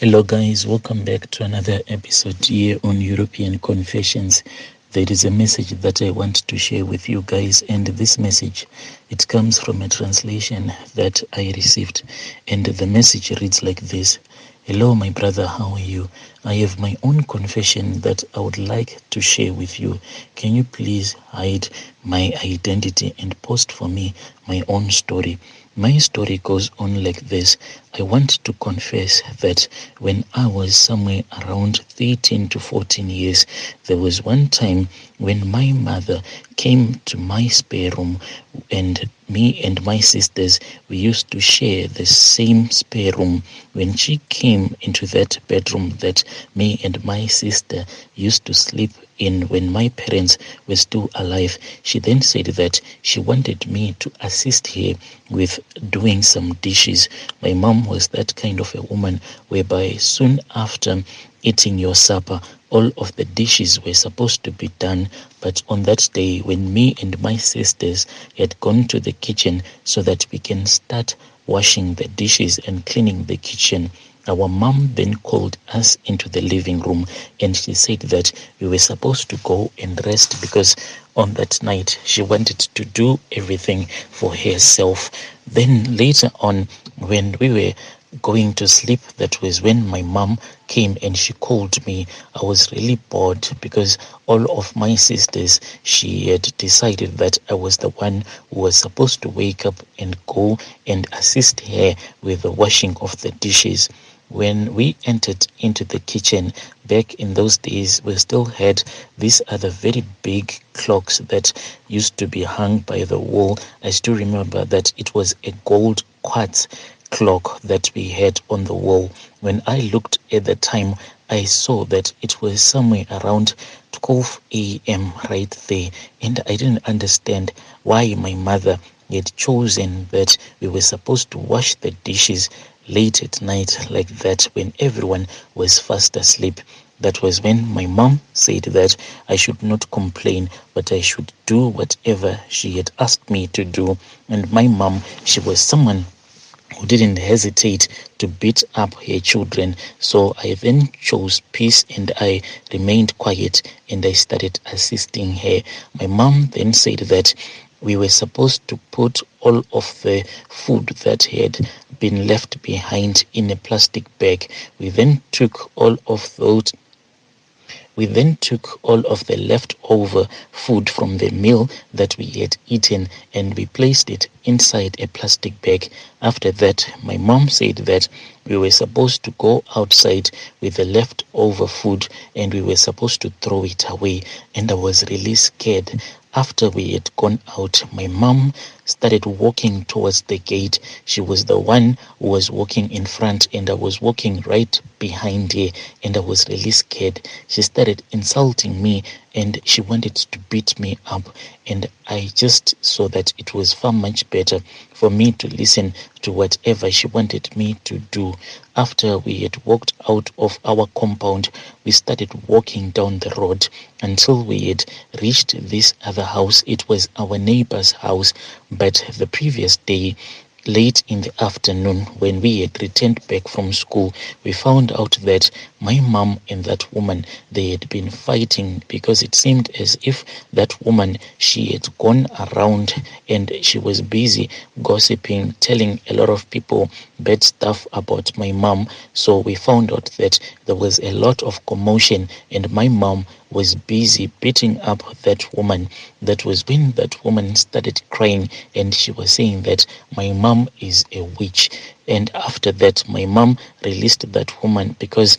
Hello guys, welcome back to another episode here on European Confessions. There is a message that I want to share with you guys, and this message, it comes from a translation that I received, and the message reads like this. Hello my brother, how are you? I have my own confession that I would like to share with you. Can you please hide my identity and post for me my own story? My story goes on like this. I want to confess that when I was somewhere around 13 to 14 years, there was one time when my mother came to my spare room, and me and my sisters, we used to share the same spare room. When she came into that bedroom that me and my sister used to sleep in when my parents were still alive, she then said that she wanted me to assist her with doing some dishes. My mom was that kind of a woman whereby soon after eating your supper, all of the dishes were supposed to be done. But on that day, when me and my sisters had gone to the kitchen so that we can start washing the dishes and cleaning the kitchen, our mom then called us into the living room, and she said that we were supposed to go and rest because on that night she wanted to do everything for herself. Then later on, when we were going to sleep, that was when my mom came and she called me. I was really bored because all of my sisters, she had decided that I was the one who was supposed to wake up and go and assist her with the washing of the dishes. When we entered into the kitchen, back in those days, we still had these other very big clocks that used to be hung by the wall. I still remember that it was a gold quartz clock that we had on the wall. When I looked at the time, I saw that it was somewhere around 12 a.m. right there, and I didn't understand why my mother had chosen that we were supposed to wash the dishes late at night like that when everyone was fast asleep. That was when my mom said that I should not complain, but I should do whatever she had asked me to do. And my mom, she was someone who didn't hesitate to beat up her children. So I then chose peace and I remained quiet and I started assisting her. My mom then said that we were supposed to put all of the food that had been left behind in a plastic bag. We then took all of the leftover food from the meal that we had eaten and we placed it inside a plastic bag. After that, my mom said that we were supposed to go outside with the leftover food and we were supposed to throw it away. And I was really scared. After we had gone out, my mom started walking towards the gate. She was the one who was walking in front and I was walking right behind her, and I was really scared. She started insulting me and she wanted to beat me up, and I just saw that it was far much better for me to listen to whatever she wanted me to do. After we had walked out of our compound, we started walking down the road until we had reached this other house. It was our neighbor's house, but the previous day, late in the afternoon, when we had returned back from school, we found out that my mom and that woman, they had been fighting because it seemed as if that woman, she had gone around and she was busy gossiping, telling a lot of people bad stuff about my mom. So we found out that there was a lot of commotion and my mom was busy beating up that woman. That was when that woman started crying and she was saying that my mom is a witch. And after that, my mom released that woman because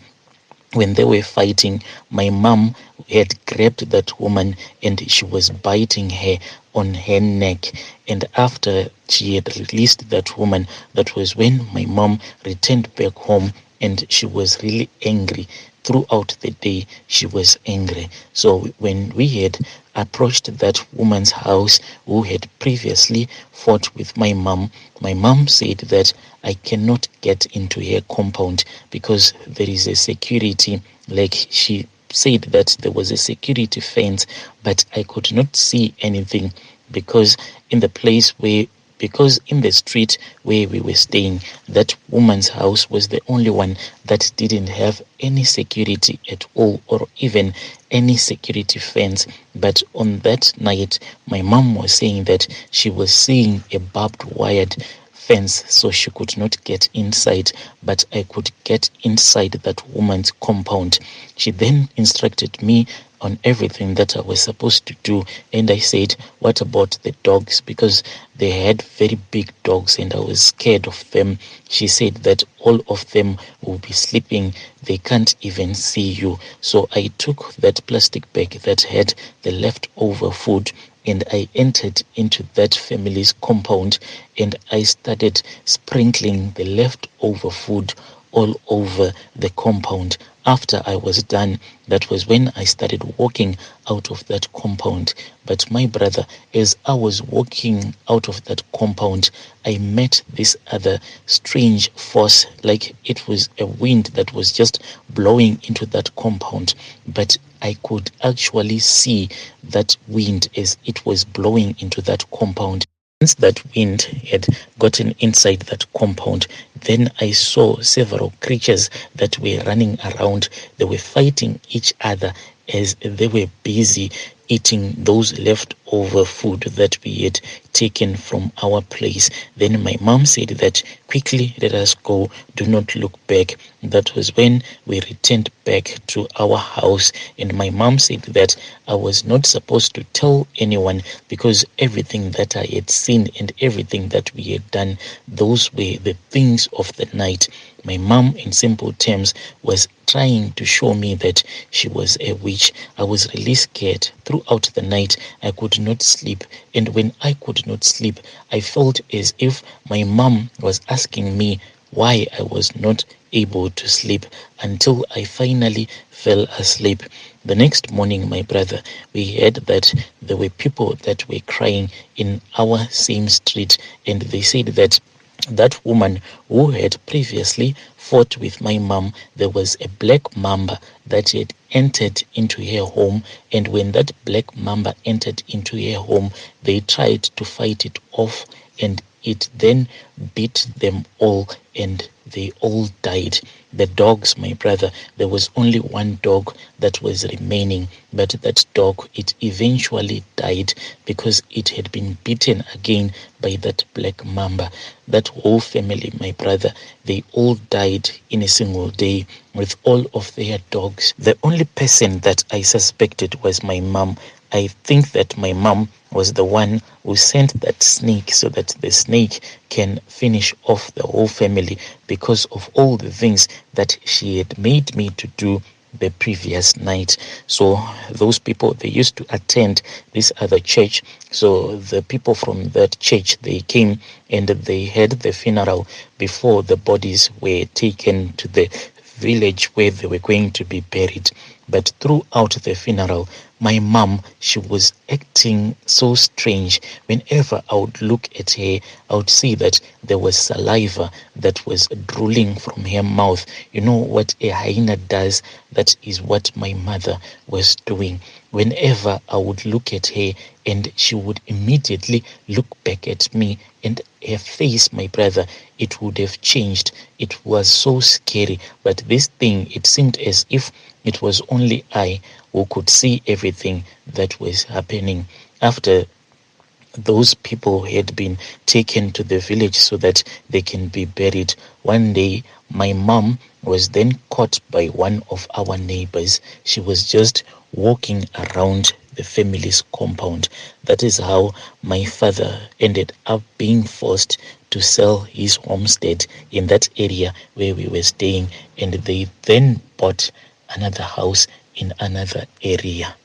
when they were fighting, my mom had grabbed that woman and she was biting her on her neck. And after she had released that woman, that was when my mom returned back home and she was really angry. Throughout the day, she was angry. So when we had approached that woman's house who had previously fought with my mom said that I cannot get into her compound because there is a security, like she said that there was a security fence, but I could not see anything because in the place where because in the street where we were staying, that woman's house was the only one that didn't have any security at all, or even any security fence. But on that night, my mom was saying that she was seeing a barbed wired fence, so she could not get inside, but I could get inside that woman's compound. She then instructed me on everything that I was supposed to do, and I said, what about the dogs? Because they had very big dogs and I was scared of them. She said that all of them will be sleeping, they can't even see you. So I took that plastic bag that had the leftover food, and I entered into that family's compound, and I started sprinkling the leftover food all over the compound. After I was done, that was when I started walking out of that compound. But my brother, as I was walking out of that compound, I met this other strange force, like it was a wind that was just blowing into that compound. But I could actually see that wind as it was blowing into that compound. Once that wind had gotten inside that compound, then I saw several creatures that were running around. They were fighting each other as they were busy eating those leftover food that we had taken from our place. Then my mom said that, quickly, let us go, do not look back. That was when we returned back to our house, and my mom said that I was not supposed to tell anyone, because everything that I had seen and everything that we had done, those were the things of the night. My mom, in simple terms, was trying to show me that she was a witch. I was really scared. Throughout the night, I could not sleep. And when I could not sleep, I felt as if my mom was asking me why I was not able to sleep, until I finally fell asleep. The next morning, my brother, we heard that there were people that were crying in our same street, and they said that that woman who had previously fought with my mom, there was a black mamba that had entered into her home, and when that black mamba entered into her home, they tried to fight it off, and it then beat them all, and they all died. The dogs, my brother, there was only one dog that was remaining, but that dog, it eventually died because it had been beaten again by that black mamba. That whole family, my brother, they all died in a single day with all of their dogs. The only person that I suspected was my mom. I think that my mom was the one who sent that snake so that the snake can finish off the whole family, because of all the things that she had made me to do the previous night. So those people, they used to attend this other church. So the people from that church, they came and they had the funeral before the bodies were taken to the village where they were going to be buried. But throughout the funeral, my mom, she was acting so strange. Whenever I would look at her, I would see that there was saliva that was drooling from her mouth. You know what a hyena does? That is what my mother was doing. Whenever I would look at her, and she would immediately look back at me, and her face, my brother, it would have changed. It was so scary. But this thing, it seemed as if it was only I who could see everything that was happening. After those people had been taken to the village so that they can be buried, one day my mom was then caught by one of our neighbors. She was just walking around the family's compound. That is how my father ended up being forced to sell his homestead in that area where we were staying, and they then bought another house in another area.